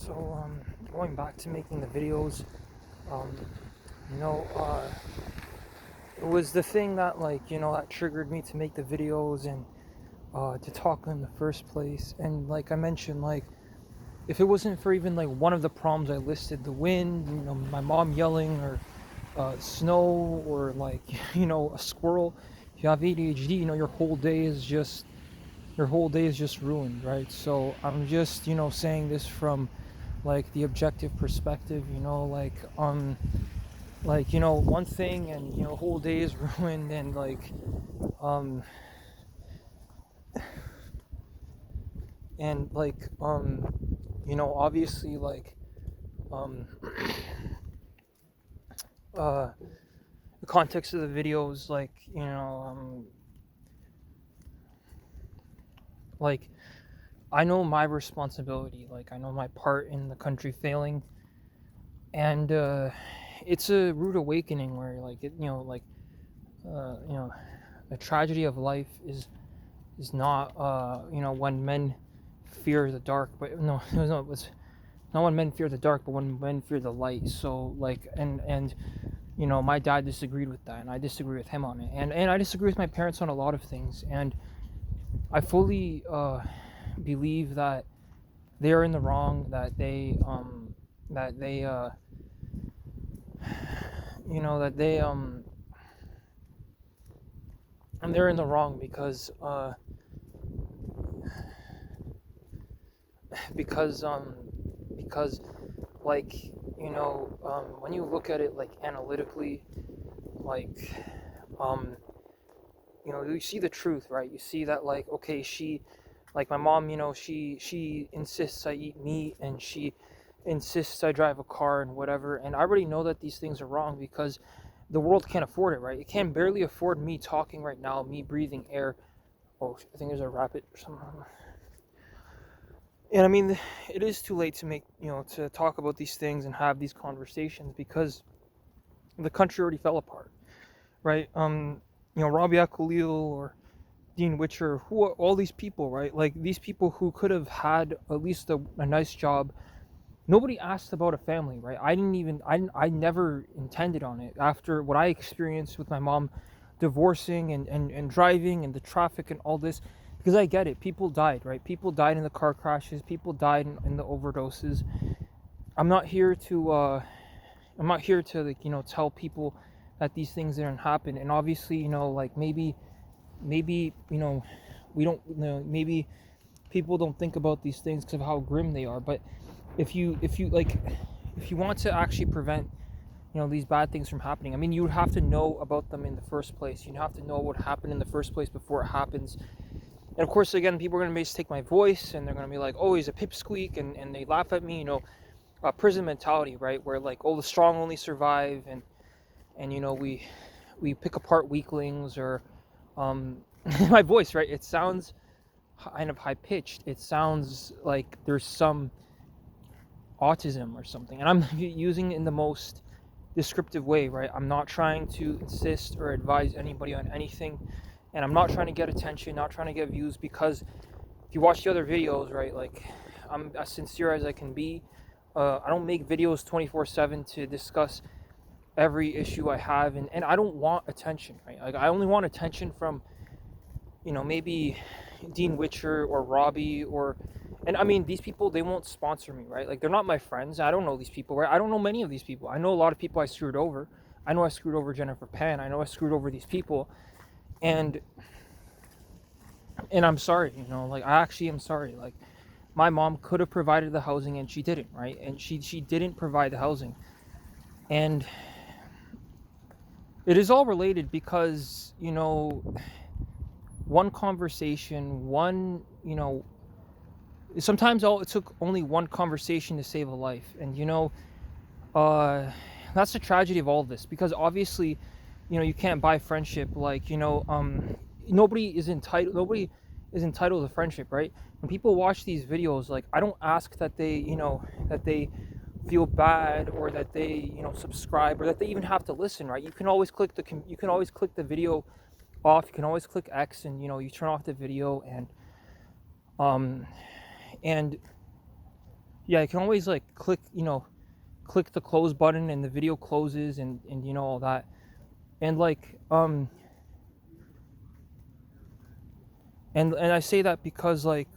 So, going back to making the videos, um, you know, uh, it was the thing that, that triggered me to make the videos and to talk in the first place. And like I mentioned, if it wasn't for even like one of the problems I listed, the wind, my mom yelling, or snow, or a squirrel, if you have ADHD, your whole day is just ruined, right? So I'm just, saying this from like the objective perspective, one thing, and whole day is ruined. And um and obviously, um uh the context of the videos, like I know my responsibility, like I know my part in the country failing. And it's a rude awakening where you know the tragedy of life is not when men fear the dark, but no, no, it's not when men fear the dark, but when men fear the light. So and my dad disagreed with that, and I disagree with him on it, and I disagree with my parents on a lot of things. And I fully believe that they are in the wrong, that they that they and they're in the wrong because because when you look at it like analytically, like um you see the truth, right? You see that, like, okay, my mom, she insists I eat meat, and she insists I drive a car and whatever. And I already know that these things are wrong because the world can't afford it, right? It can barely afford me talking right now, me breathing air. Oh, I think there's a rabbit or something. And I mean, it is too late to to talk about these things and have these conversations because the country already fell apart, right? Rabia Khalil or Dean Witcher, who are all these people, right? Like, these people who could have had at least a nice job. Nobody asked about a family, right? I never intended on it after what I experienced with my mom divorcing and driving and the traffic and all this. Because I get it, people died, right? People died in the car crashes, people died in the overdoses. I'm not here to like, tell people that these things didn't happen. And obviously, maybe we don't, maybe people don't think about these things because of how grim they are. But if you want to actually prevent these bad things from happening, I mean, you would have to know about them in the first place. You have to know what happened in the first place before it happens. And of course, again, people are going to mistake my voice, and they're going to be like, oh, he's a pipsqueak, and they laugh at me, prison mentality, right? Where, like, oh, the strong only survive, and we pick apart weaklings. Or my voice, right? It sounds kind of high pitched. It sounds like there's some autism or something, and I'm using it in the most descriptive way, right? I'm not trying to insist or advise anybody on anything, and I'm not trying to get attention, not trying to get views. Because if you watch the other videos, right, like, I'm as sincere as I can be. I don't make videos 24/7 to discuss every issue I have, and I don't want attention, right? Like, I only want attention from maybe Dean Witcher or Robbie. And I mean, these people, they won't sponsor me, right? Like, they're not my friends. I don't know these people, right? I don't know many of these people. I know a lot of people I screwed over. I know I screwed over Jennifer Pan. I know I screwed over these people. And I'm sorry, like, I actually am sorry. Like, my mom could have provided the housing, and she didn't, right? And she didn't provide the housing. And it is all related because, one conversation, sometimes it took only one conversation to save a life. And uh that's the tragedy of all of this, because obviously, you can't buy friendship. Like, nobody is entitled to friendship, right? When people watch these videos, like, I don't ask that they feel bad, or that they subscribe, or that they even have to listen, right? You can always click the video off. You can always click X, and you turn off the video. And um and yeah, you can always like click, click the close button and the video closes, and all that. And like and I say that because like